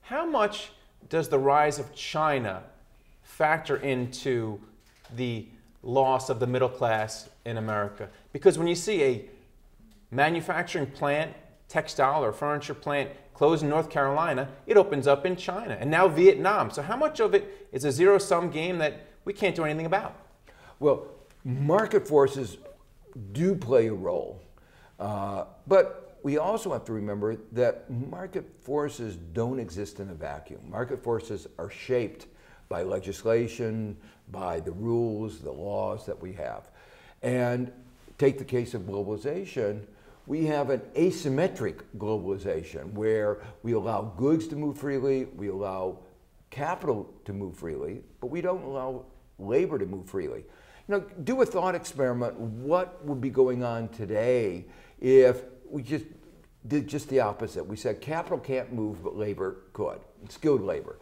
How much does the rise of China factor into the loss of the middle class in America? Because when you see a manufacturing plant, textile or furniture plant closed in North Carolina, it opens up in China and now Vietnam. So how much of it is a zero-sum game that we can't do anything about? Well, market forces do play a role, but we also have to remember that market forces don't exist in a vacuum. Market forces are shaped by legislation, by the rules, the laws that we have. And take the case of globalization, we have an asymmetric globalization where we allow goods to move freely, we allow capital to move freely, but we don't allow labor to move freely. You know, do a thought experiment. What would be going on today if we just did just the opposite? We said capital can't move, but labor could, skilled labor.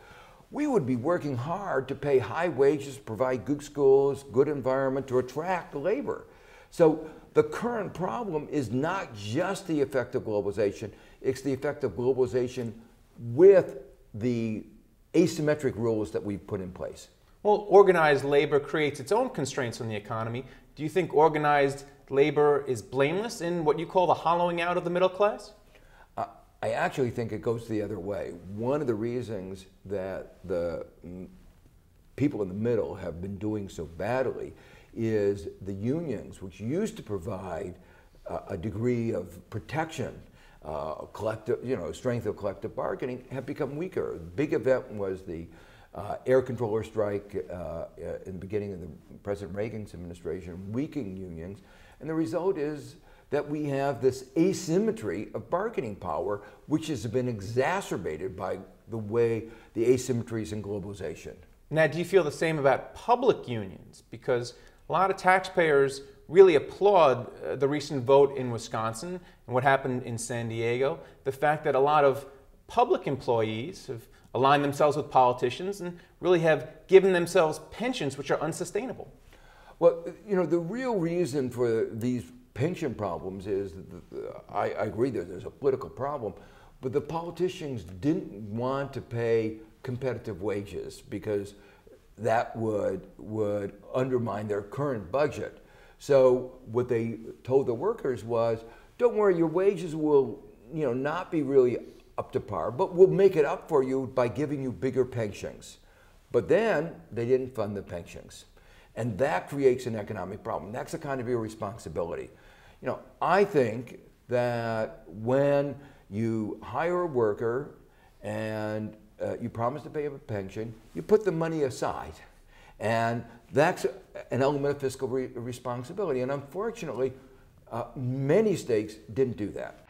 We would be working hard to pay high wages, provide good schools, good environment to attract labor. So the current problem is not just the effect of globalization, it's the effect of globalization with the asymmetric rules that we've put in place. Well, organized labor creates its own constraints on the economy. Do you think organized labor is blameless in what you call the hollowing out of the middle class? I actually think it goes the other way. One of the reasons that the people in the middle have been doing so badly is the unions, which used to provide a degree of protection, collective, strength of collective bargaining, have become weaker. The big event was the air controller strike in the beginning of the President Reagan's administration, weakening unions, and the result is that we have this asymmetry of bargaining power, which has been exacerbated by the way the asymmetries in globalization. Now, do you feel the same about public unions? Because a lot of taxpayers really applaud the recent vote in Wisconsin and what happened in San Diego. The fact that a lot of public employees have aligned themselves with politicians and really have given themselves pensions which are unsustainable. Well, the real reason for these pension problems is, I agree that there's a political problem, but the politicians didn't want to pay competitive wages because that would undermine their current budget. So what they told the workers was, don't worry, your wages will not be really up to par, but we'll make it up for you by giving you bigger pensions. But then they didn't fund the pensions. And that creates an economic problem. That's a kind of irresponsibility. I think that when you hire a worker and you promise to pay him a pension, you put the money aside. And that's an element of fiscal responsibility. And unfortunately, many states didn't do that.